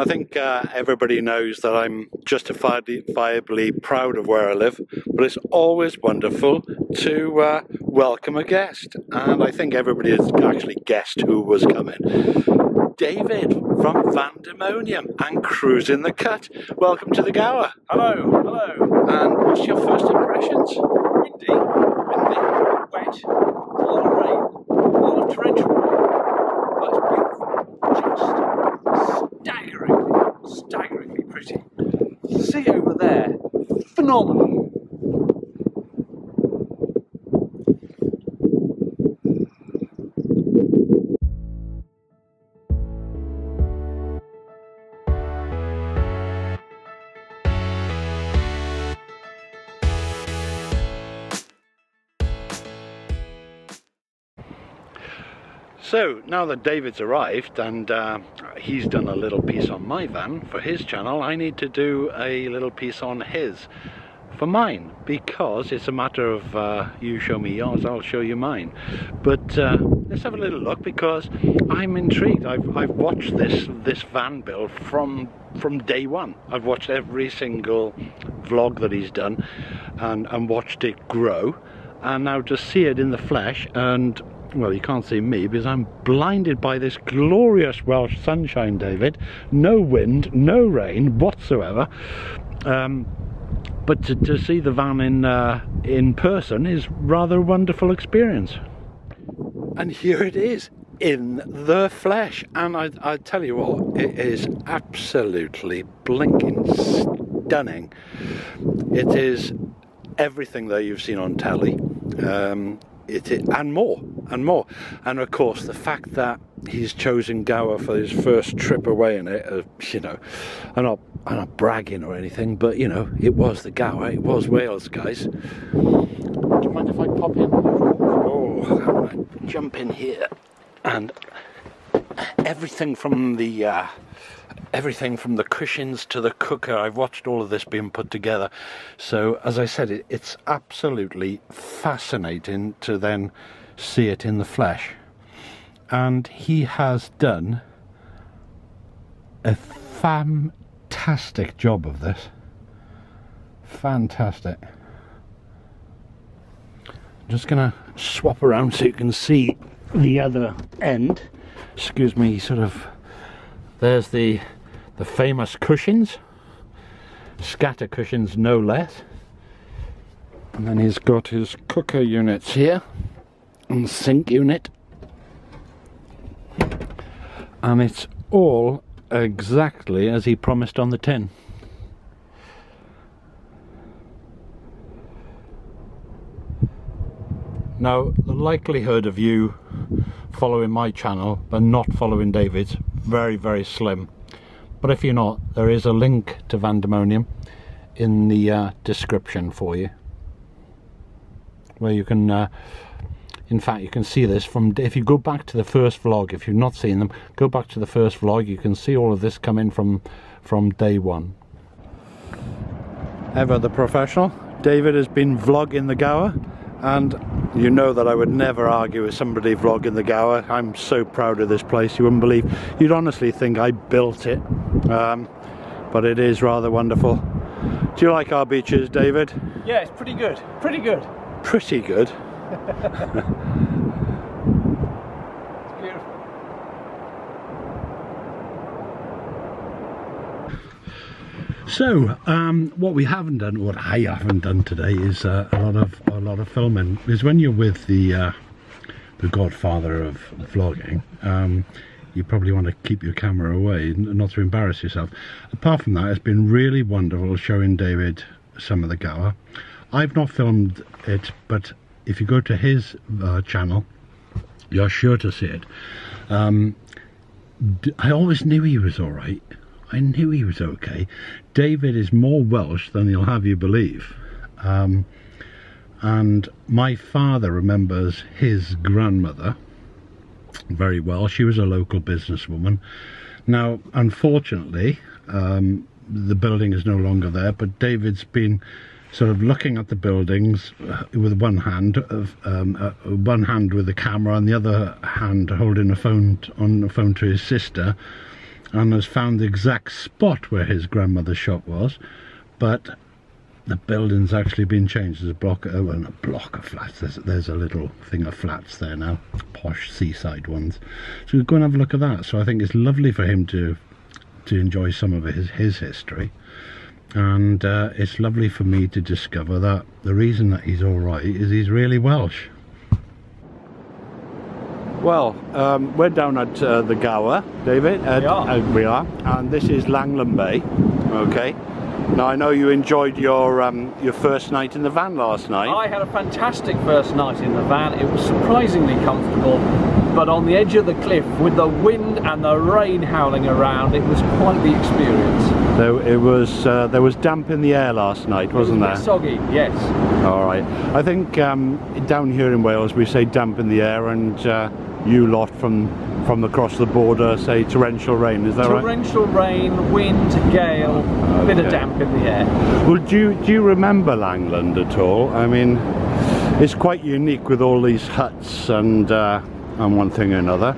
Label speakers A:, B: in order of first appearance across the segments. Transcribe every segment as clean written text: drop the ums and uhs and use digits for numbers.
A: I think everybody knows that I'm justifiably proud of where I live, but it's always wonderful to welcome a guest, and I think everybody has actually guessed who was coming. David from Vandermonium and Cruising the Cut. Welcome to the Gower.
B: Hello, hello.
A: And what's your first impressions?
B: Windy, wet, a lot of rain, a lot of torrential rain. But it's beautiful, just staggeringly pretty. The sea over there, phenomenal.
A: So now that David's arrived and he's done a little piece on my van for his channel, I need to do a little piece on his for mine, because it's a matter of you show me yours, I'll show you mine. But let's have a little look, because I'm intrigued. I've watched this van build from day one. I've watched every single vlog that he's done and watched it grow, and now to see it in the flesh. And well, you can't see me because I'm blinded by this glorious Welsh sunshine, David. No wind, no rain whatsoever. But to see the van in person is rather a wonderful experience. And here it is, in the flesh. And I tell you what, it is absolutely blinking stunning. It is everything that you've seen on telly. And more, and of course the fact that he's chosen Gower for his first trip away in it, you know, I'm not bragging or anything, but you know, it was the Gower, it was Wales, guys. Do you mind if I pop in? Oh, I'm gonna jump in here, and everything from the cushions to the cooker, I've watched all of this being put together. So as I said, it's absolutely fascinating to then see it in the flesh. And he has done a fantastic job of this. Fantastic. I'm just gonna swap around so you can see the other end. Excuse me, sort of. There's the famous cushions, scatter cushions no less, and then he's got his cooker units here and sink unit, and it's all exactly as he promised on the tin. Now the likelihood of you following my channel but not following David's very, very slim. But if you're not, there is a link to Vandermonium in the description for you, where you can, in fact, you can see this from, if you go back to the first vlog, if you've not seen them, go back to the first vlog, you can see all of this coming from day one. Ever the professional, David has been vlogging the Gower, and you know that I would never argue with somebody vlogging the Gower. I'm so proud of this place, you wouldn't believe. You'd honestly think I built it, but it is rather wonderful. Do you like our beaches, David?
B: Yeah, it's pretty good, pretty good.
A: Pretty good?
B: It's beautiful.
A: So, what we haven't done, what I haven't done today, is a lot of filming. Because when you're with the godfather of vlogging, you probably want to keep your camera away, not to embarrass yourself. Apart from that, it's been really wonderful showing David some of the Gower. I've not filmed it, but if you go to his channel, you're sure to see it. I always knew he was all right. I knew he was okay. David is more Welsh than he'll have you believe. And my father remembers his grandmother very well. She was a local businesswoman. Now, unfortunately, the building is no longer there, but David's been sort of looking at the buildings with one hand with the camera and the other hand holding a phone to his sister, and has found the exact spot where his grandmother's shop was, but the building's actually been changed. There's a block, well, a block of flats. There's a little thing of flats there now, posh seaside ones. So we'll go and have a look at that. So I think it's lovely for him to enjoy some of his history, and it's lovely for me to discover that the reason that he's all right is he's really Welsh. Well, we're down at the Gower, David. We are, and this is Langland Bay. Okay. Now I know you enjoyed your first night in the van last night.
B: I had a fantastic first night in the van. It was surprisingly comfortable, but on the edge of the cliff with the wind and the rain howling around, it was quite the experience.
A: There was damp in the air last night, wasn't there?
B: It was a bit soggy, yes.
A: All right. I think down here in Wales we say damp in the air, and you lot from across the border say torrential rain. Is that right?
B: Torrential rain, wind, gale, a bit of damp in the air.
A: Well, do you remember Langland at all? I mean, it's quite unique with all these huts and one thing or another.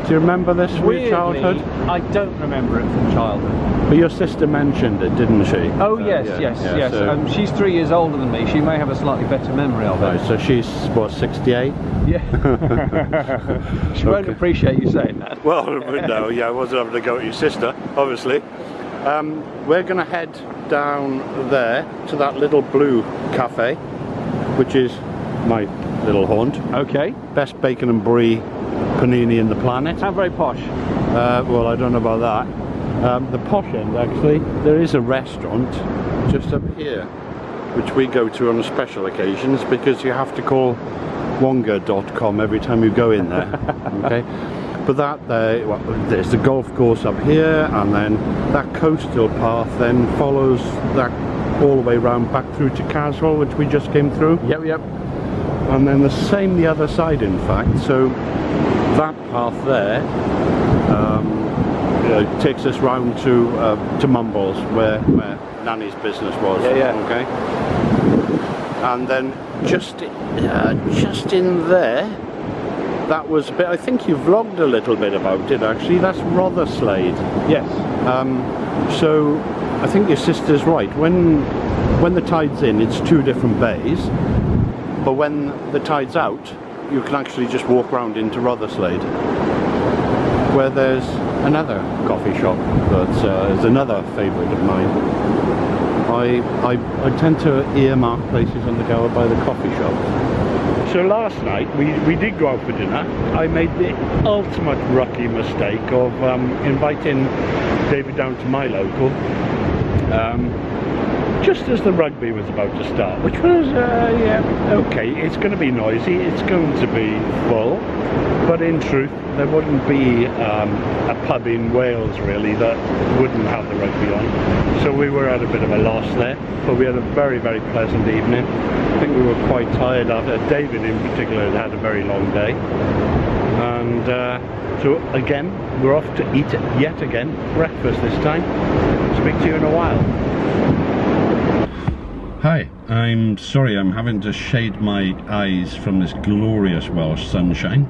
A: Do you remember this from your childhood?
B: I don't remember it from childhood.
A: But your sister mentioned it, didn't she?
B: Oh yes, yes. So she's 3 years older than me. She may have a slightly better memory of it.
A: Right, so she's, what, 68?
B: Yeah. She won't appreciate you saying that.
A: Well, no, yeah, I wasn't having to go at your sister, obviously. We're going to head down there to that little blue cafe, which is my little haunt.
B: Okay.
A: Best bacon and brie panini in the planet.
B: How very posh.
A: Well, I don't know about that. The posh end, actually, there is a restaurant just up here, which we go to on special occasions because you have to call wonga.com every time you go in there. Okay. But there's the golf course up here, and then that coastal path then follows that all the way round back through to Caswell, which we just came through.
B: Yep.
A: And then the same the other side, in fact. So that path there takes us round to Mumbles, where Nanny's business was.
B: Yeah.
A: Okay. And then just in there, that was a bit. I think you vlogged a little bit about it actually. That's Rotherslade.
B: Yes.
A: So I think your sister's right. When the tide's in, it's two different bays. But when the tide's out, you can actually just walk round into Rotherslade, where there's another coffee shop that is another favourite of mine. I tend to earmark places on the Gower by the coffee shop. So last night we did go out for dinner. I made the ultimate rookie mistake of inviting David down to my local just as the rugby was about to start, which was, okay, it's going to be noisy, it's going to be full, but in truth, there wouldn't be a pub in Wales, really, that wouldn't have the rugby on. So we were at a bit of a loss there, but we had a very, very pleasant evening. I think we were quite tired after, David in particular had a very long day. And so again, we're off to eat yet again, breakfast this time. Speak to you in a while. Hi, I'm sorry I'm having to shade my eyes from this glorious Welsh sunshine.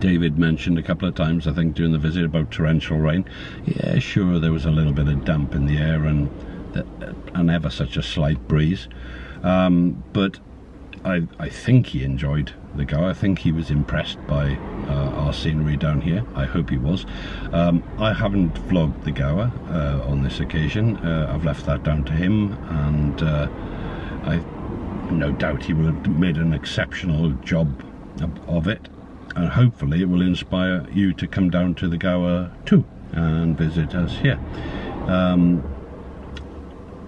A: David mentioned a couple of times, I think, during the visit about torrential rain. Yeah, sure, there was a little bit of damp in the air and ever such a slight breeze. But I think he enjoyed the Gower. I think he was impressed by our scenery down here. I hope he was. I haven't vlogged the Gower on this occasion. I've left that down to him, and I no doubt he will have made an exceptional job of it, and hopefully it will inspire you to come down to the Gower too and visit us here.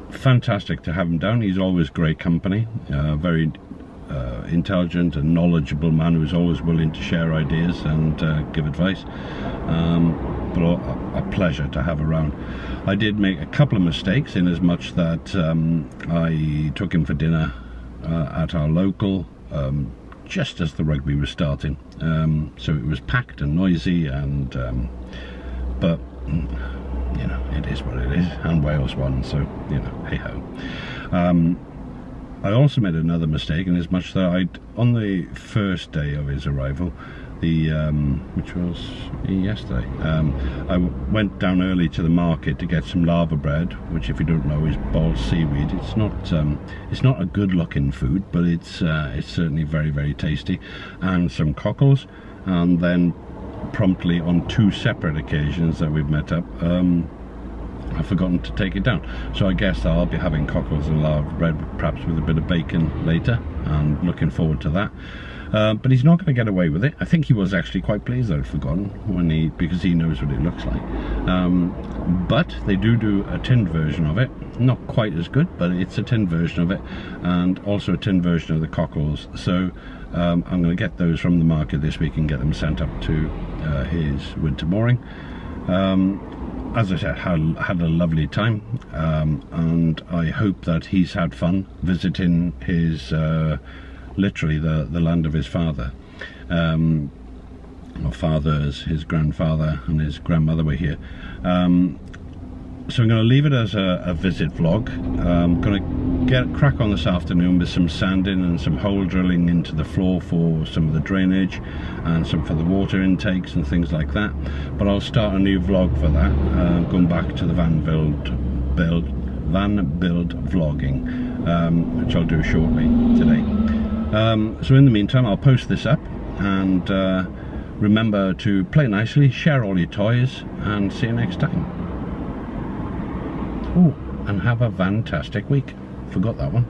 A: Fantastic to have him down. He's always great company, very intelligent and knowledgeable man who's always willing to share ideas and give advice, but a pleasure to have around. I did make a couple of mistakes in as much that I took him for dinner at our local just as the rugby was starting, so it was packed and noisy, and but you know, it is what it is, and Wales won, so you know, hey ho. I also made another mistake in as much that on the first day of his arrival, which was yesterday. I went down early to the market to get some lava bread, which, if you don't know, is boiled seaweed. It's not a good looking food, but it's certainly very, very tasty, and some cockles. And then promptly on 2 separate occasions that we've met up, I've forgotten to take it down. So I guess I'll be having cockles and lava bread, perhaps with a bit of bacon later, and looking forward to that. But he's not going to get away with it. I think he was actually quite pleased that I'd forgotten, because he knows what it looks like. But they do a tinned version of it. Not quite as good, but it's a tinned version of it, and also a tinned version of the cockles. So I'm going to get those from the market this week and get them sent up to his winter mooring. As I said, had a lovely time, and I hope that he's had fun visiting his literally the land of his father. Or fathers, his grandfather and his grandmother were here. So I'm going to leave it as a visit vlog. I'm going to get crack on this afternoon with some sanding and some hole drilling into the floor for some of the drainage, and some for the water intakes and things like that. But I'll start a new vlog for that, going back to the van build vlogging, which I'll do shortly today. So in the meantime, I'll post this up, and remember to play nicely, share all your toys, and see you next time. Oh, and have a fantastic week. Forgot that one.